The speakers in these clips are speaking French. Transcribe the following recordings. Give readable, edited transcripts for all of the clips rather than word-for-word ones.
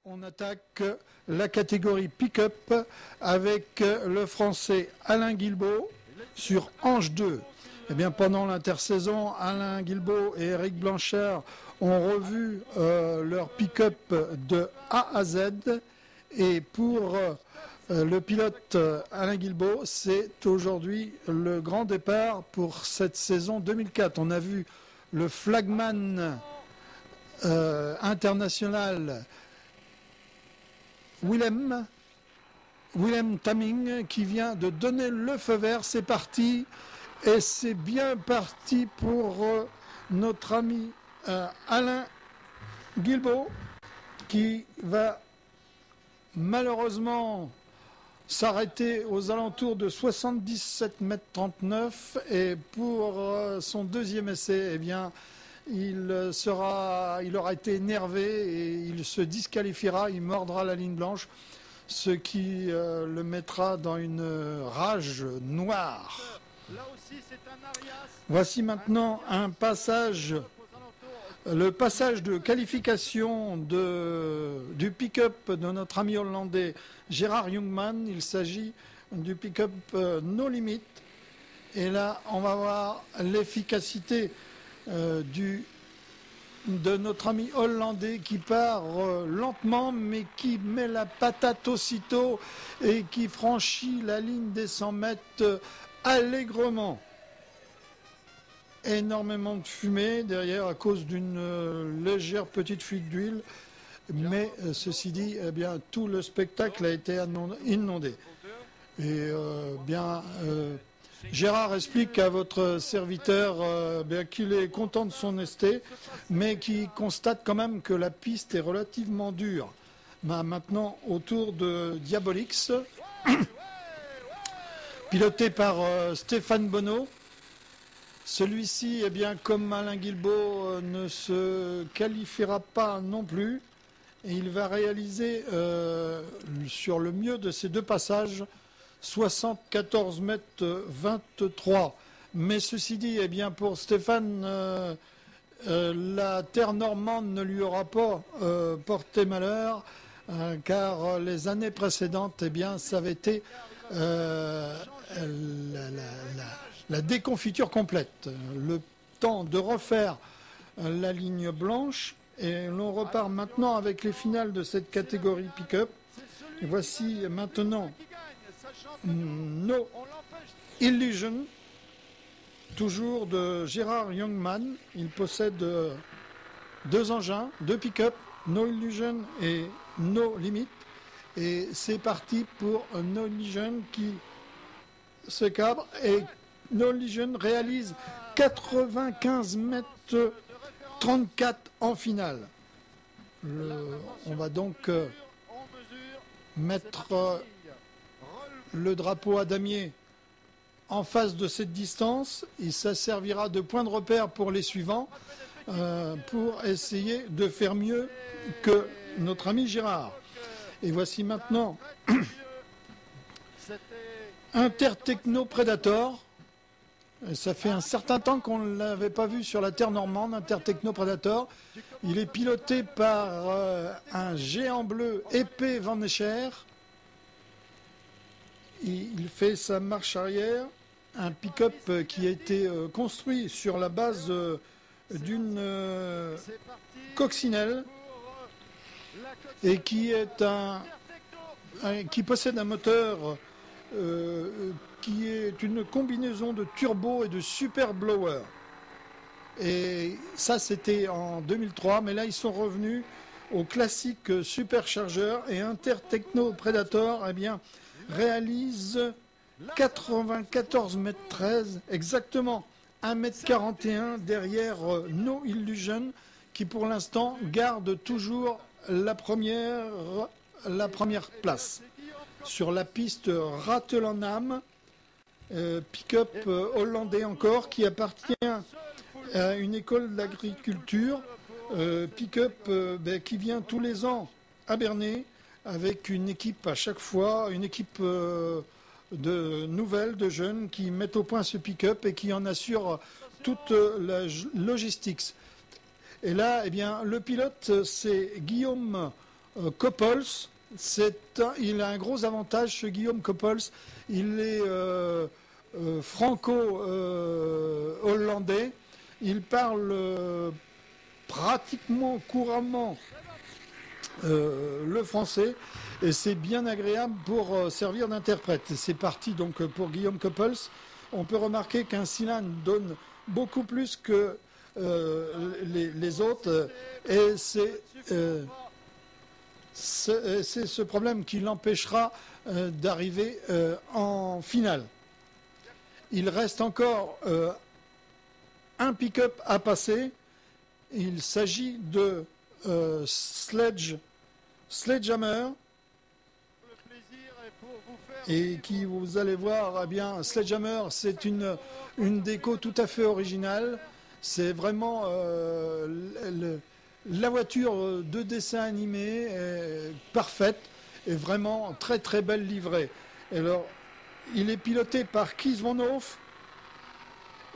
On attaque la catégorie pick-up avec le Français Alain Guilbault sur Ange 2. Eh bien, pendant l'intersaison, Alain Guilbault et Eric Blanchard ont revu leur pick-up de A à Z. Et pour le pilote Alain Guilbault, c'est aujourd'hui le grand départ pour cette saison 2004. On a vu le flagman international Willem Tamming qui vient de donner le feu vert. C'est parti et c'est bien parti pour notre ami Alain Guilbault qui va malheureusement s'arrêter aux alentours de 77,39 m et pour son deuxième essai, eh bien, il aura été énervé et il se disqualifiera, il mordra la ligne blanche, ce qui le mettra dans une rage noire. Voici maintenant un passage, le passage de qualification du pick-up de notre ami hollandais Gerard Jungman. Il s'agit du pick-up No Limit. Et là, on va voir l'efficacité de notre ami hollandais qui part lentement mais qui met la patate aussitôt et qui franchit la ligne des 100 mètres allègrement. Énormément de fumée derrière à cause d'une légère petite fuite d'huile, mais ceci dit, eh bien, tout le spectacle a été inondé. Et Gérard explique à votre serviteur qu'il est content de son esté, mais qu'il constate quand même que la piste est relativement dure. Maintenant, au tour de Diabolix, piloté par Stéphane Bonneau. Celui-ci, eh bien, comme Alain Guilbault, ne se qualifiera pas non plus. Et il va réaliser, sur le mieux de ces deux passages, 74 mètres 23. Mais ceci dit, eh bien, pour Stéphane, la terre normande ne lui aura pas porté malheur, car les années précédentes, eh bien, ça avait été la déconfiture complète. Le temps de refaire la ligne blanche, et l'on repart maintenant avec les finales de cette catégorie pick-up. Et voici maintenant No Illusion, toujours de Gerard Jungman. Il possède deux engins, deux pick-up, No Illusion et No Limit. Et c'est parti pour No Illusion qui se cabre et No Illusion réalise 95 mètres 34 en finale. On va donc mettre le drapeau à damier en face de cette distance et ça servira de point de repère pour les suivants pour essayer de faire mieux que notre ami Gérard. Et voici maintenant Intertechno Predator. Ça fait un certain temps qu'on ne l'avait pas vu sur la terre normande, Intertechno Predator. Il est piloté par un géant bleu épais Van Escher. Il fait sa marche arrière, un pick-up qui a été construit sur la base d'une coccinelle et qui possède un moteur qui est une combinaison de turbo et de super blower. Et ça, c'était en 2003, mais là, ils sont revenus au classique superchargeur et Intertechno Predator, eh bien, réalise 94 mètres 13, exactement 1 mètre 41 derrière No Illusion, qui pour l'instant garde toujours la première place. Sur la piste Ratelanam, pick-up hollandais encore, qui appartient à une école d'agriculture, pick-up qui vient tous les ans à Bernay, avec une équipe à chaque fois, une équipe de nouvelles, de jeunes, qui mettent au point ce pick-up et qui en assurent toute la logistique. Et là, eh bien, le pilote, c'est Guillaume Coppels. Il a un gros avantage, ce Guillaume Coppels. Il est franco-hollandais. Il parle pratiquement couramment le français et c'est bien agréable pour servir d'interprète. C'est parti donc pour Guillaume Coppels. On peut remarquer qu'un cylindre donne beaucoup plus que les autres et c'est ce problème qui l'empêchera d'arriver en finale. Il reste encore un pick-up à passer. Il s'agit de Sledgehammer. Et qui, vous allez voir, eh bien, Sledgehammer, c'est une déco tout à fait originale. C'est vraiment la voiture de dessin animé parfaite et vraiment très très belle livrée. Alors, il est piloté par Kees Van Hoof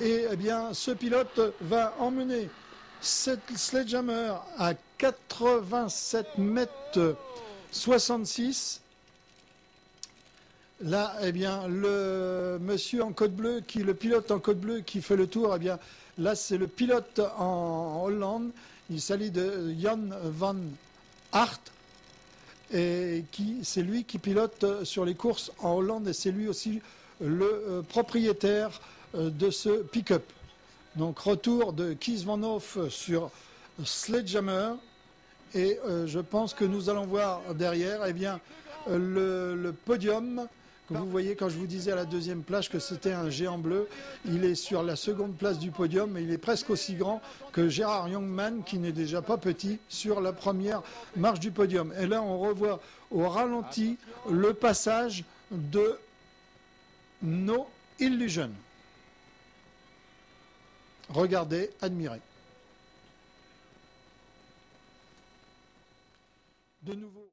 et eh bien, ce pilote va emmener cette Sledgehammer à 87 mètres 66. Là, eh bien, le monsieur en code bleu, le pilote en code bleu qui fait le tour, eh bien, là, c'est le pilote en Hollande. Il s'agit de Jan van Aert. Et c'est lui qui pilote sur les courses en Hollande et c'est lui aussi le propriétaire de ce pick-up. Donc, retour de Kees Van Hoof sur Sledgehammer. Et je pense que nous allons voir derrière, eh bien, le podium. Vous voyez, quand je vous disais à la deuxième place que c'était un géant bleu, il est sur la seconde place du podium et il est presque aussi grand que Gérard Youngman, qui n'est déjà pas petit, sur la première marche du podium. Et là, on revoit au ralenti le passage de No Illusion. Regardez, admirez. De nouveau.